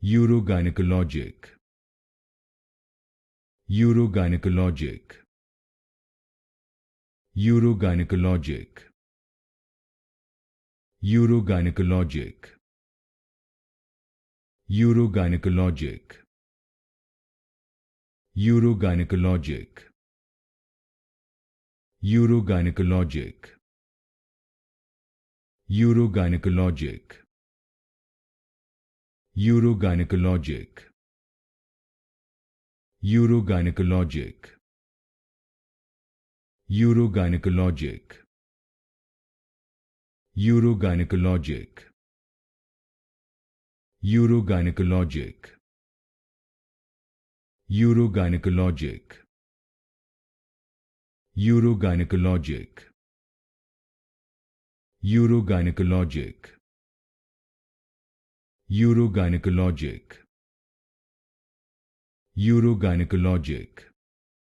Urogynecologic, Urogynecologic, Urogynecologic, Urogynecologic, Urogynecologic, Urogynecologic, Urogynecologic, Urogynecologic, Urogynecologic, Urogynecologic, Urogynecologic, Urogynecologic, Urogynecologic, Urogynecologic, Urogynecologic, Urogynecologic, Urogynecologic, Urogynecologic,